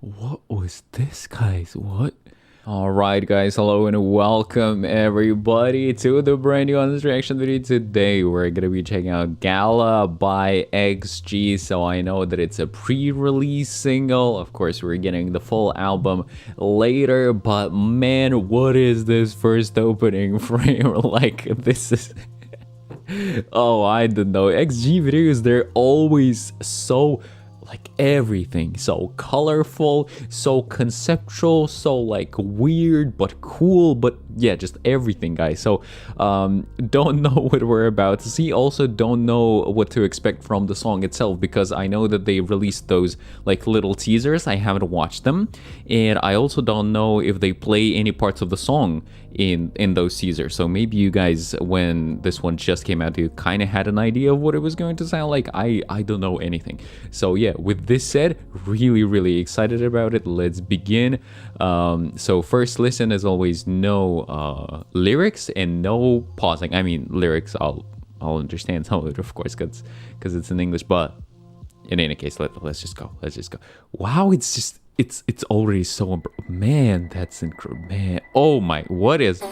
What was this, guys? What? Alright guys, hello and welcome everybody to the brand new on this reaction video. Today we're gonna be checking out Gala by XG. So I know that it's a pre-release single. Of course we're getting the full album later, but man, what is this first opening frame? Like, this is oh, I don't know. XG videos, they're always so like everything so colorful, so conceptual, so like weird but cool, but yeah, just everything, guys. So don't know what we're about to see. Also don't know what to expect from the song itself, because I know that they released those like little teasers. I haven't watched them, and I also don't know if they play any parts of the song in those teasers. So maybe you guys, when this one just came out, you kind of had an idea of what it was going to sound like. I don't know anything. So yeah, with this said, really excited about it. Let's begin. So first listen, as always, no lyrics and no pausing. I mean, lyrics I'll understand some of it, of course, because it's in English, but in any case, let's just go. Wow, it's already so man, that's incredible, man. Oh my, what is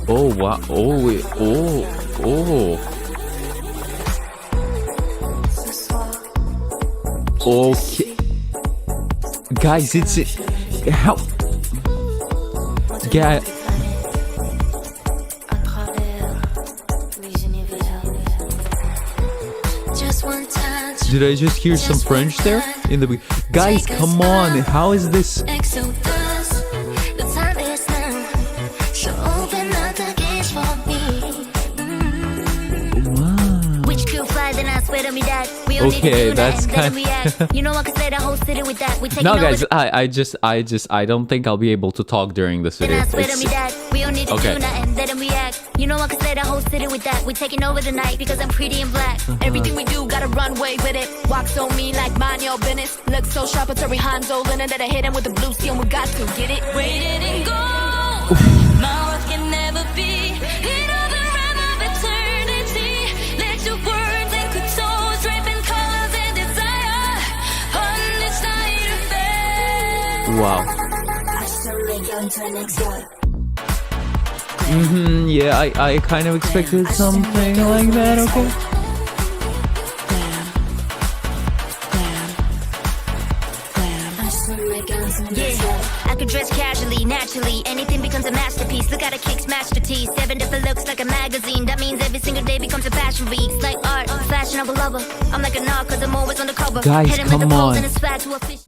oh wow, okay, guys, it's how yeah. Did I just hear some French there in the guys? Come on, how is this? Okay, that's kind of no, guys, I don't think I'll be able to talk during this video. Okay. You know I can say the whole city with that. We taking over the night because I'm pretty and black. Everything we do gotta runway with it. Walk so mean like mind your business. Look so sharp until we Hanzo linen that I hit him with the blue steel and we got to get it. Waited and go. My words can never be. In all the realm of eternity. Let your words and couture draping colors and desire. On this night of fair. Wow. Yeah, I kind of expected something like that, okay? Yeah, I could dress casually, naturally. Anything becomes a masterpiece. Look how the kick smash the tees. 7 different looks like a magazine. That means every single day becomes a fashion week. It's like art, fashion of a lover. I'm like a narc cause I'm always on the cover. Guys, come on.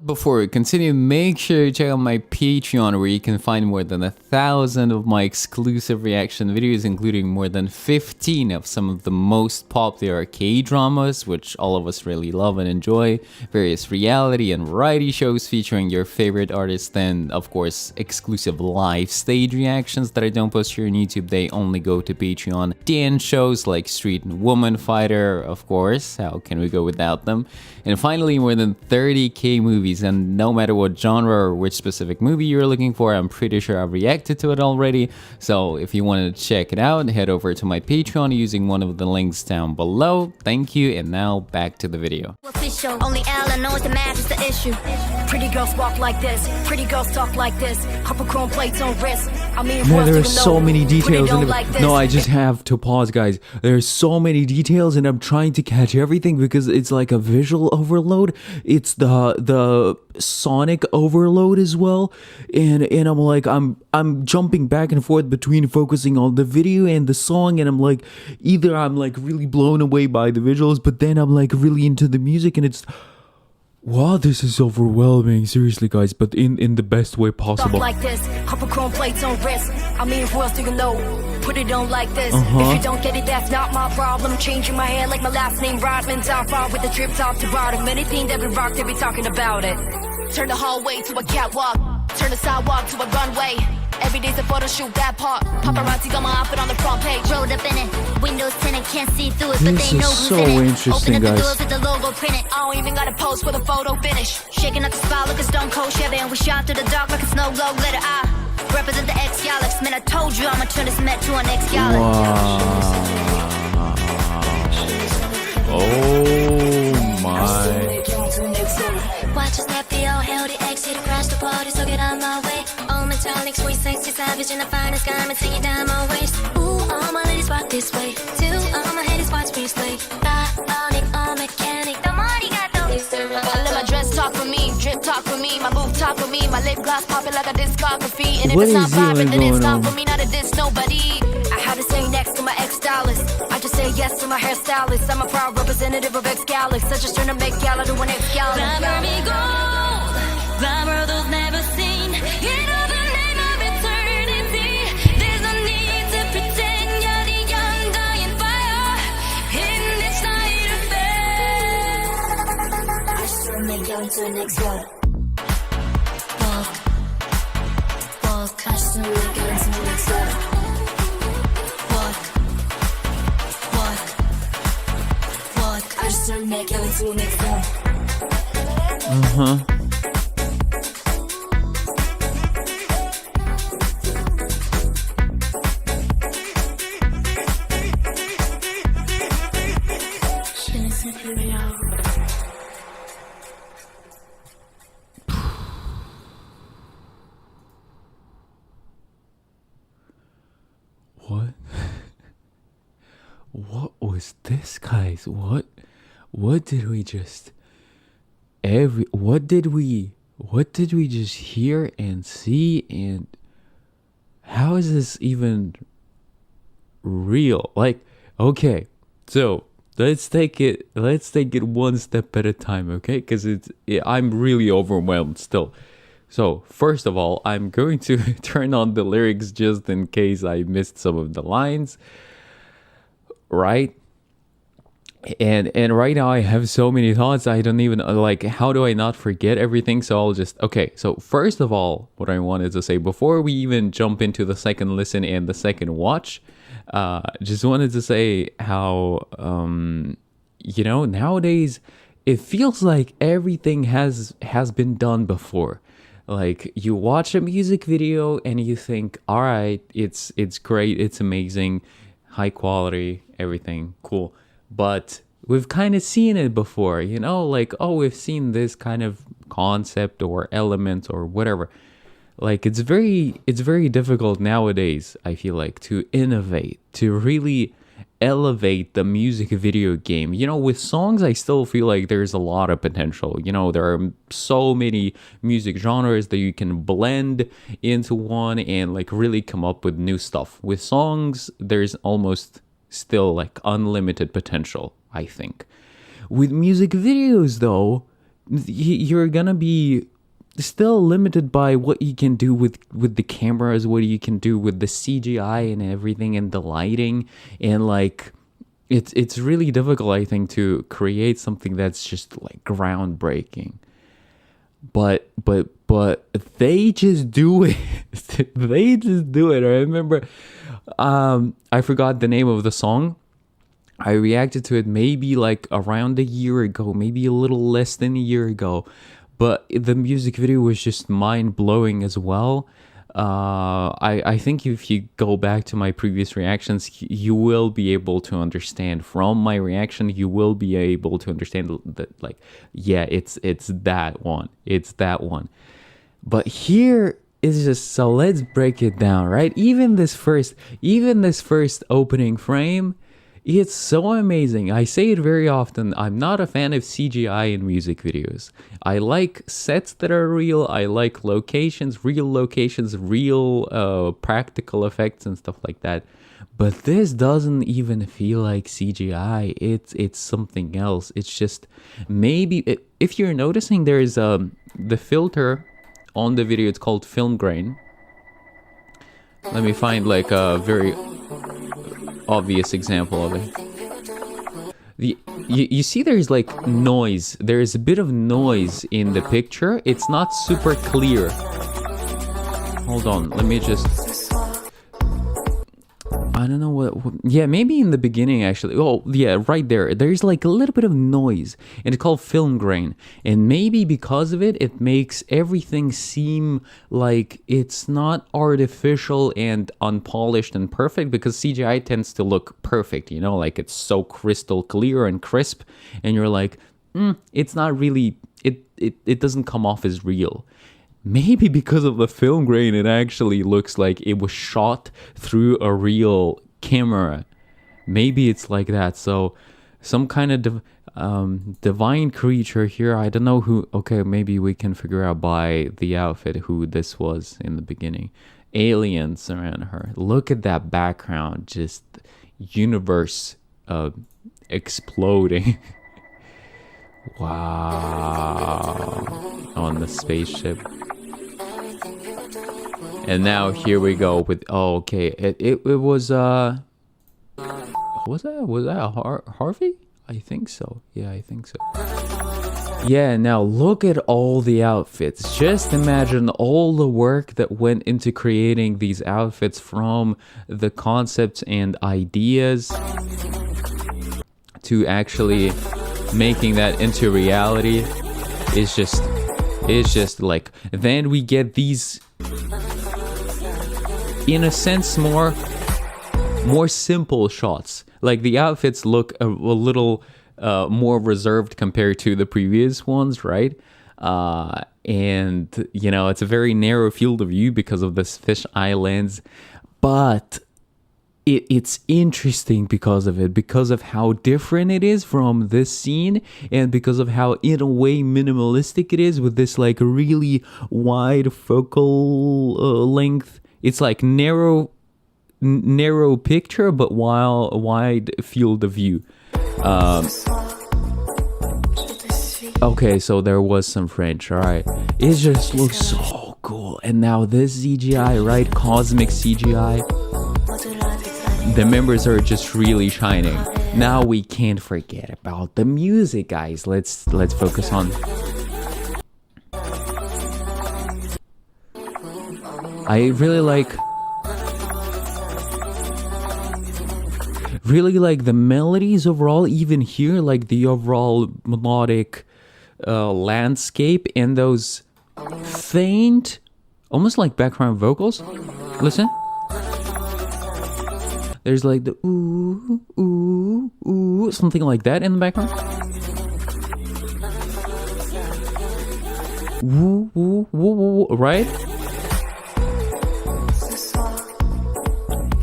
Before we continue, make sure you check out my Patreon, where you can find more than 1,000 of my exclusive reaction videos, including more than 15 of some of the most popular K-dramas, which all of us really love and enjoy, various reality and variety shows featuring your favorite artists, and of course exclusive live stage reactions that I don't post here on YouTube. They only go to Patreon. Dance shows like Street and Woman Fighter, of course, how can we go without them? And finally, more than 30k movies, and no matter what genre or which specific movie you're looking for, I'm pretty sure I've reacted to it already. So if you want to check it out, head over to my Patreon using one of the links down below. Thank you, and now back to the video. Only Ella knows the match is the issue. Pretty girls walk like this, pretty girls talk like this. Couple chrome plates on wrist. I mean, man, there are so many details in the no, I just have to pause, guys. There's so many details, and I'm trying to catch everything because it's like a visual overload. It's the sonic overload as well, and I'm like I'm jumping back and forth between focusing on the video and the song, and I'm like, either I'm like really blown away by the visuals, but then I'm like really into the music, and it's wow, this is overwhelming, seriously, guys, but in the best way possible. Like this, couple chrome plates on wrist. I mean, who else do you know? Put it on like this. If you don't get it, that's not my problem. Changing my hair like my last name Rodman. Top far with the drip top to bottom. Anything that we rock, they be talking about it. Turn the hallway to a catwalk. Turn the sidewalk to a runway. Every day's a photo shoot, that part. Paparazzi got my outfit on the front page. Rolled up in it. Windows tinted, can't see through it, but they know who's in it. Open up the doors with the logo printed. I don't even gotta post for the photo finish. Shaking up the spot like a stone cold Chevy, and we shot through the dark like a snow globe. Let it eye. Represent the X-Galax. Man, I told you I'ma turn this Met to an X-Galax. Oh my. Watch us snap the old healthy exit, crash the party, so get on my way. All metallic, sweet, sexy, savage in the finest garments, hanging down my waist. Ooh, all my ladies rock this way. Two, all my haters watch me slay. Bionic, all mechanic, the money got those. I let my dress talk for me, drip talk for me, my boob talk for me, my lip gloss popping like a discography. And if it's not popping, then it's not for me, not a diss nobody. I had to say next to my ex-stylist. I just say yes to my hairstylist. I'm a proud representative of X-Galax. I just turned a Met Gala to an X-Galax. Glamour me gold, glamour those never seen. In the name of eternity, there's no need to pretend you're the undying fire in this night affair. I just turned Met Gala to an X-Gala. Walk, walk. I just turned Met Gala to an X-Gala. I just turned Met Gala to an X-Gala. What? What was this, guys? What did we just what did we just hear and see, and how is this even real? Like, okay, so let's take it one step at a time, okay? Because I'm really overwhelmed still. So first of all, I'm going to turn on the lyrics just in case I missed some of the lines, right? And right now I have so many thoughts, I don't even, like, how do I not forget everything? So I'll just, okay, so first of all, what I wanted to say before we even jump into the second listen and the second watch, just wanted to say how, you know, nowadays it feels like everything has been done before. Like, you watch a music video and you think, all right, it's great, it's amazing, high quality, everything cool. But we've kind of seen it before, you know, like, oh, we've seen this kind of concept or element or whatever. Like, it's very difficult nowadays, I feel like, to innovate, to really elevate the music video game. You know, with songs, I still feel like there's a lot of potential. You know, there are so many music genres that you can blend into one and like really come up with new stuff. With songs, there's almost still like unlimited potential, I think. With music videos though, you're gonna be still limited by what you can do with the cameras, what you can do with the CGI and everything, and the lighting, and like it's really difficult, I think, to create something that's just like groundbreaking. But they just do it. They just do it. I remember I forgot the name of the song. I reacted to it maybe like around a year ago, maybe a little less than a year ago. But the music video was just mind-blowing as well. I think if you go back to my previous reactions, you will be able to understand from my reaction, you will be able to understand that, like, yeah, it's that one. It's that one. But here is just, so let's break it down, right? Even this first opening frame, it's so amazing. I say it very often. I'm not a fan of CGI in music videos. I like sets that are real. I like locations, real practical effects and stuff like that. But this doesn't even feel like CGI. It's something else. It's just, maybe if you're noticing, there is the filter on the video. It's called film grain. Let me find like a very obvious example of it. You see there's like noise. There's a bit of noise in the picture. It's not super clear. Hold on, let me just... I don't know yeah, maybe in the beginning actually. Oh, yeah, right there. There's like a little bit of noise, and it's called film grain. And maybe because of it, it makes everything seem like it's not artificial and unpolished and perfect, because CGI tends to look perfect, you know, like it's so crystal clear and crisp, and you're like, it's not really, it doesn't come off as real. Maybe because of the film grain, it actually looks like it was shot through a real camera. Maybe it's like that. So some kind of divine creature here. I don't know who. Okay, maybe we can figure out by the outfit who this was in the beginning. Aliens around her. Look at that background. Just universe exploding. Wow. On the spaceship. And now here we go with, oh, okay, it was was that Harvey? I think so. Yeah, I think so. Yeah, now look at all the outfits. Just imagine all the work that went into creating these outfits, from the concepts and ideas to actually making that into reality. It's just like, then we get these, in a sense, more simple shots. Like the outfits look a little more reserved compared to the previous ones, right? And you know, it's a very narrow field of view because of this fish-eye lens, but it's interesting because of it, because of how different it is from this scene, and because of how, in a way, minimalistic it is, with this like really wide focal length. It's like narrow picture, but while wide field of view. Okay, so there was some French. All right, it just looks so cool. And now this CGI, right? Cosmic CGI. The members are just really shining. Now we can't forget about the music, guys. Let's focus on. I really like the melodies overall, even here, like the overall melodic landscape, and those faint, almost like background vocals. Listen. There's like the ooh, ooh, ooh, something like that in the background. Woo, woo, woo, woo, right?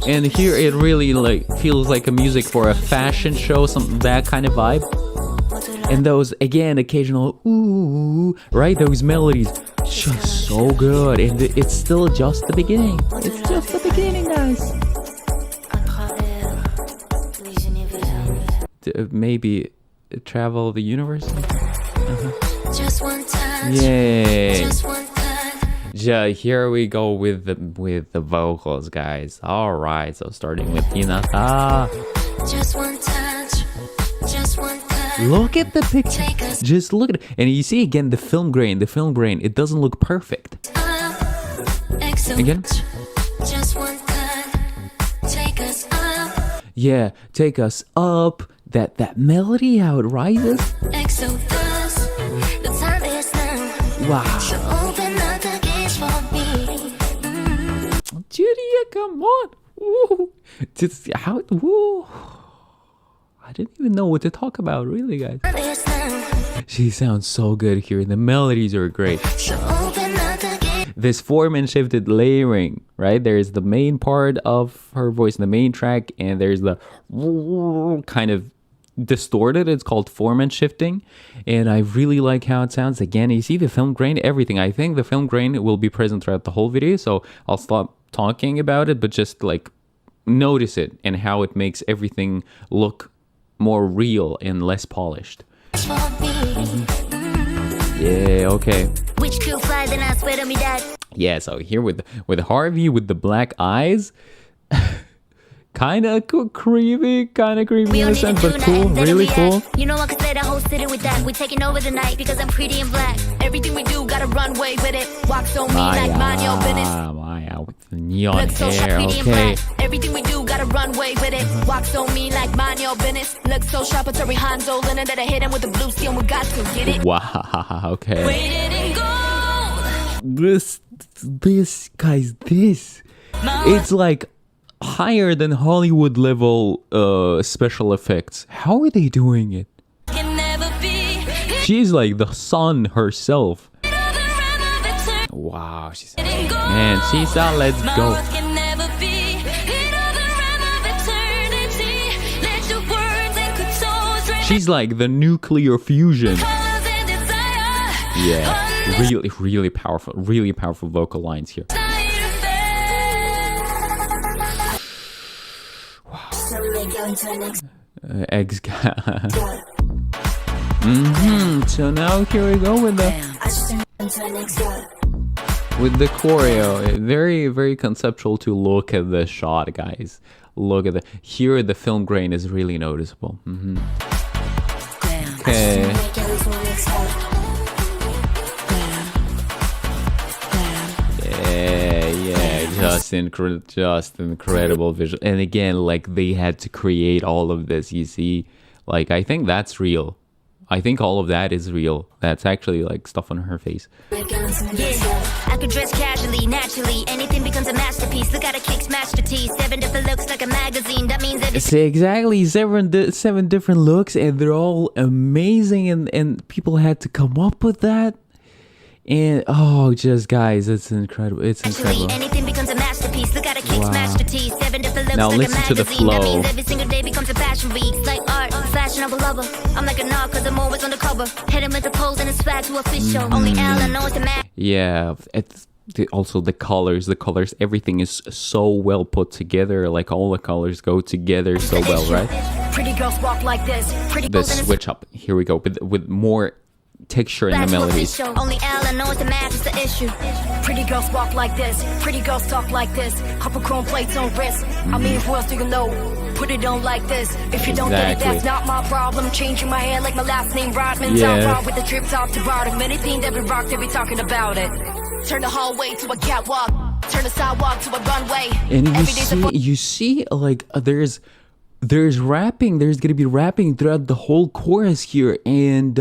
And here it really like feels like a music for a fashion show, some that kind of vibe. And those, again, occasional ooh, right? Those melodies, just so good. And it's still just the beginning. It's just the beginning, guys. Maybe travel the universe. Just one touch. Yay! Just one touch. Yeah, here we go with the vocals, guys. All right, so starting with Hinata. Just one touch. Just one touch. Look at the picture. Just look at it, and you see again the film grain. The film grain. It doesn't look perfect. Again. Just one touch. Take us up. Yeah, take us up. That melody, how it rises. Exodus, the time is now. Wow. So open up the gates for me. Julia, come on. Woo. Just how? Woo. I didn't even know what to talk about, really, guys. She sounds so good here. The melodies are great. So open up the gate. This Foreman shifted layering, right? There's the main part of her voice, the main track, and there's the kind of distorted. It's called Foreman shifting, and I really like how it sounds. Again, you see the film grain, everything. I think the film grain will be present throughout the whole video, so I'll stop talking about it, but just like notice it and how it makes everything look more real and less polished. Yeah, okay. Which crew fly, then I swear to me that. Yeah, so here with Harvey with the black eyes. Kind of creepy We in don't a need sense, to but do cool, nothing, let it really cool. react. You know I could say the whole city with that. We taking over the night because I'm pretty and black. Everything we do got a runway with it. Walk so mean like mind your business. Maya with the neon Look so sharp, hair, pretty and okay. black. Everything we do got a runway with it. Walk so mean like mind your business. Look so sharp, it's every Hanzo Lennon that I hit him with the blue skin. We got to get it. Wow, okay. Waited and go. This, guys, this. It's like higher than Hollywood level special effects. How are they doing it? Can never be. She's like the sun herself. Wow, she's man, she's out. Let's go. She's like the nuclear fusion. Yeah, really powerful vocal lines here. Eggs. So now here we go with the choreo. Very conceptual to look at the shot, guys. Look at here the film grain is really noticeable. Okay. Yeah, just incredible visual. And again, like they had to create all of this. You see, like I think that's real. I think all of that is real. That's actually like stuff on her face. Yeah, I could dress casually, naturally. Anything becomes a masterpiece. Look at a kick smash the teeth. 7 different looks like a magazine. That means that See, exactly seven different looks, and they're all amazing. And people had to come up with that. And oh, just guys, it's incredible. It's incredible. Anything becomes a masterpiece. Look at a kick smash the teeth. 7 different looks Now like listen a to the magazine. That flow. means every single day becomes a fashion week. It's like art, fashionable lover. I'm like a knock cause I'm always on the cover. Hit him with the pose and it's swag to official. Only Alan knows the man. Yeah, also the colors, everything is so well put together. Like all the colors go together so well, right? Pretty girls walk like this. Pretty The switch up. Here we go with more texture in the melodies. Only Alan knows the math is the issue. Pretty girls walk like this. Pretty girls talk like this. Couple chrome plates on wrist. I mean, who else do you know? Put it on like this. If you don't get it, that's not my problem. Changing my hair like my last name Rodman. Yeah. Top with the drip top to bottom. Anything that we rock, they be talking about it. Turn the hallway to a catwalk. Turn the sidewalk to a runway. And you see, like there's rapping. There's gonna be rapping throughout the whole chorus here, and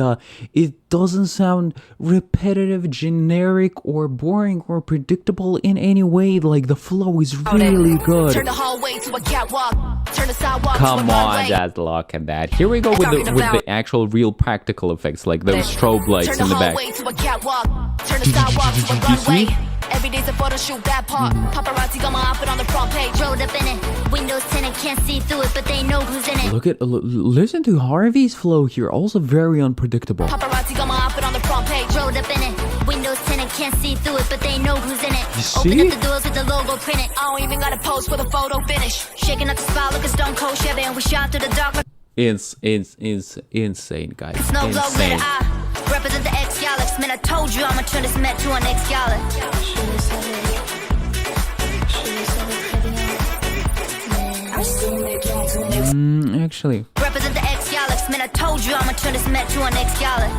it doesn't sound repetitive, generic, or boring, or predictable in any way. Like the flow is really good. Turn the hallway to a catwalk. Turn the sidewalk Come to a on, runway. just look at that. Here we go with the actual real practical effects, like those strobe lights in the back. Turn the hallway to a catwalk. Turn the sidewalk to a runway. Every day's a photo shoot, that part. Paparazzi got my outfit on the front page. Rolled up in it. Windows tinted, can't see through it, but they know who's in it. Listen to Harvey's flow here. Also very unpredictable. Paparazzi got my outfit on the front page. Rolled up in it. Windows tinted, can't see through it, but they know who's in it. You see? Open up the doors with the logo printed. I don't even gotta pose for the photo finish. Shaking up the spot like a stone cold Chevy, and we shot through the dark. It's insane, guys. Snow globe Insane. letter I represent the X-Galax. Man, I told you I'ma turn this Met to an X-Gala. Actually, Represent the X-Galax. Man, I told you I'ma turn this Met to an X-Gala.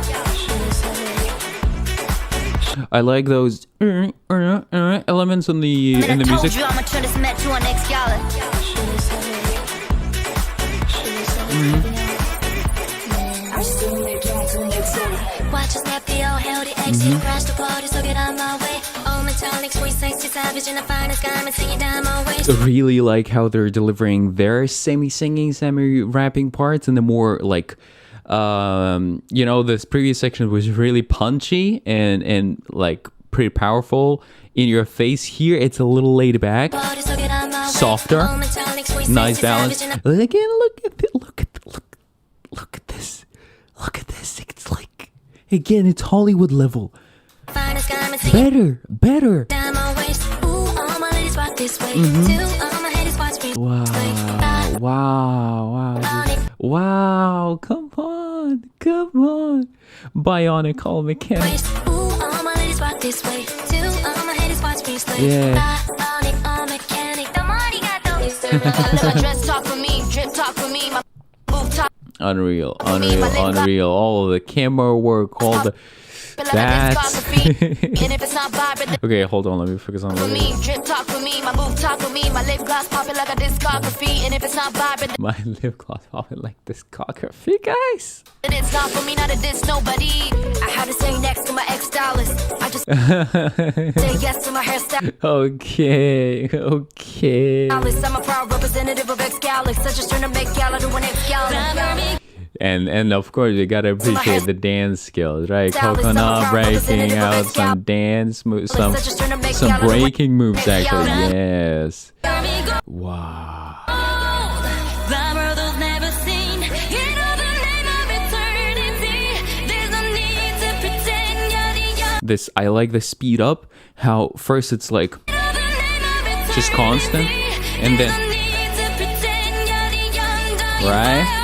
I like those elements in the Man, in the I told music. you I'ma turn this Met to an X-Gala. Watch us not the old healthy exit. Crash the party, so get out my way. All metallic, sweet, sexy, savage in the finest garments, and you down my waist. Really like how they're delivering their semi-singing, semi-rapping parts, and the more like, this previous section was really punchy and like pretty powerful in your face. Here, it's a little laid back, softer, nice balance. Again, look at this. Look at this. It's like, again, it's Hollywood level. Better. Wow. Come on. Bionic all mechanic. Yeah. Dress talk for me, drip talk for me, my boob talk. Unreal. All of the camera work, all the that's okay. Hold on, let me focus on me. Drip talk for me, my boob talk for me, my lip gloss popping like a discography. And if it's not vibrant, my lip gloss popping like discography, guys. And it's not for me, not to diss nobody. I had to say next to my ex-stylist. I just say yes to my hairstyle. Okay. I'm a proud representative of ex-Gala. Such a turn to make Gala to an ex-Gala. And of course you gotta appreciate the dance skills, right? Coconut breaking out some dance moves, some breaking moves actually. Yes. Wow. This, I like the speed up. How first it's like just constant, and then right.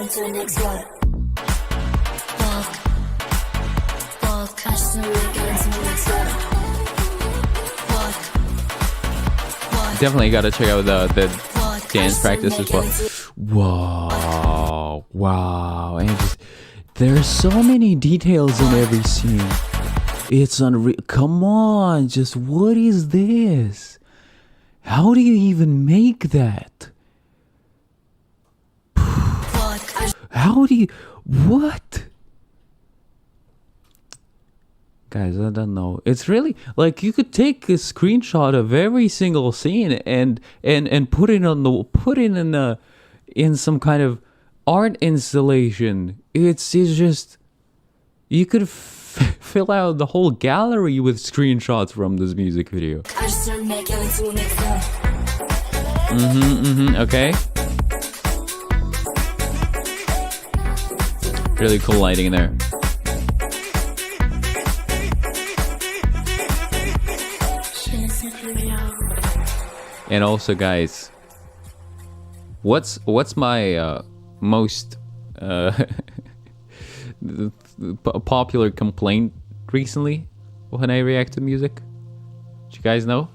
To the next level. Walk, definitely got to check out the dance practice as well. Wow, and just there's so many details in every scene. It's unreal. Come on, just what is this? How do you even make that? How do you, what? Guys, I don't know. It's really like you could take a screenshot of every single scene and put it in some kind of art installation. It's just, you could fill out the whole gallery with screenshots from this music video. Okay. Really cool lighting in there. And also, guys, what's my most popular complaint recently when I react to music? Do you guys know?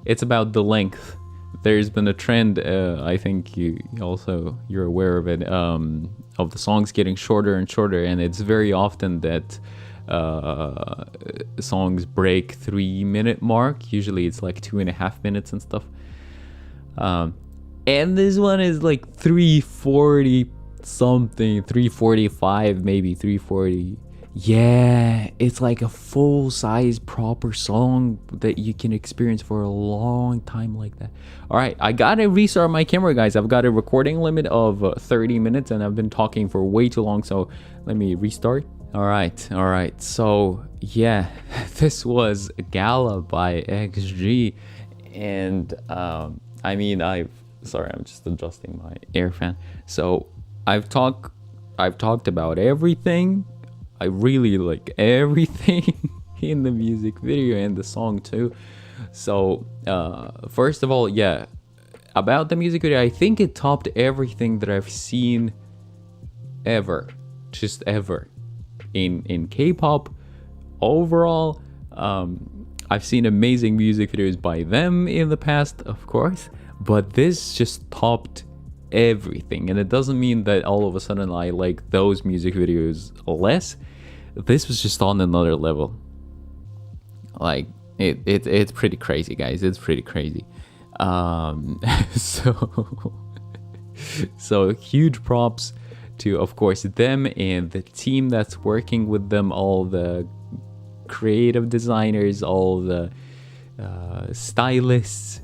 It's about the length. There's been a trend, I think you're aware of it, of the songs getting shorter and shorter, and it's very often that songs break 3-minute mark. Usually it's like 2.5 minutes and stuff. And this one is like 3:40 something, 3:45, maybe 3:40. Yeah, it's like a full-size proper song that you can experience for a long time like that. All right, I gotta restart my camera, guys. I've got a recording limit of 30 minutes and I've been talking for way too long, so let me restart. All right. So yeah, this was Gala by XG, and I mean, I'm just adjusting my air fan. So I've talked about everything. I really like everything in the music video and the song too. So first of all, yeah, about the music video, I think it topped everything that I've seen ever, just ever, in K-pop overall. I've seen amazing music videos by them in the past, of course, but this just topped everything. And it doesn't mean that all of a sudden I like those music videos less. This was just on another level. Like it's pretty crazy, guys. It's pretty crazy. So huge props to, of course, them and the team that's working with them, all the creative designers, all the stylists,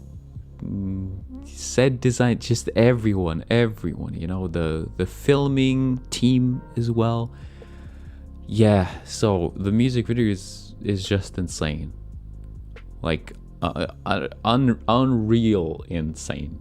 set design, just everyone, you know, the filming team as well. Yeah, so the music video is just insane, like unreal insane.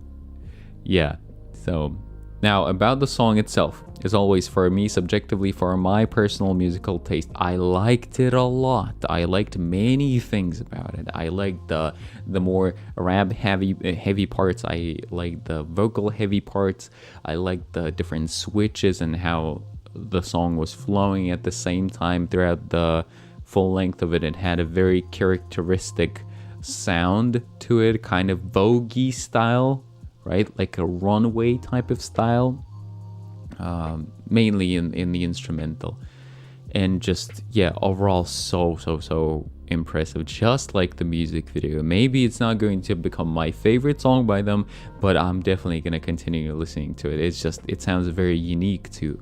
Yeah. So now about the song itself, as always, for me subjectively, for my personal musical taste, I liked it a lot. I liked many things about it. I liked the more rap heavy parts. I liked the vocal heavy parts. I liked the different switches and how the song was flowing at the same time throughout the full length of it. It had a very characteristic sound to it, kind of voguey style, right? Like a runway type of style, mainly in the instrumental. And just, yeah, overall so impressive, just like the music video. Maybe it's not going to become my favorite song by them, but I'm definitely gonna continue listening to it. It's just, it sounds very unique too,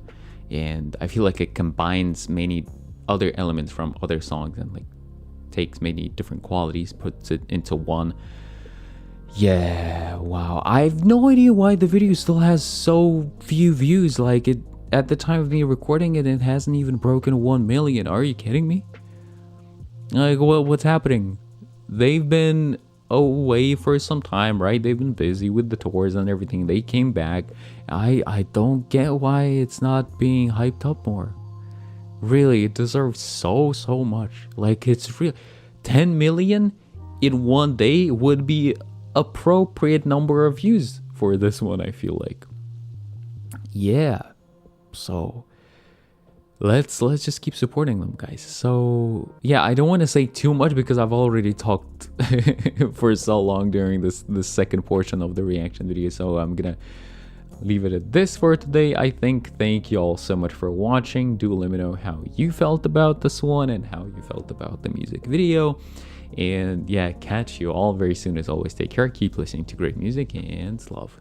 and I feel like it combines many other elements from other songs and like takes many different qualities, puts it into one. Yeah, wow. I have no idea why the video still has so few views. Like, it, at the time of me recording it, it hasn't even broken 1 million. Are you kidding me? Like, what's happening? They've been away for some time, right? They've been busy with the tours and everything. They came back. I don't get why it's not being hyped up more. Really, it deserves so much. Like, it's real. 10 million in one day would be appropriate number of views for this one, I feel like. Yeah. So let's just keep supporting them, guys. So yeah, I don't want to say too much because I've already talked for so long during this second portion of the reaction video, so I'm gonna leave it at this for today, I think. Thank you all so much for watching. Do let me know how you felt about this one and how you felt about the music video. And yeah, catch you all very soon. As always, take care, keep listening to great music, and love.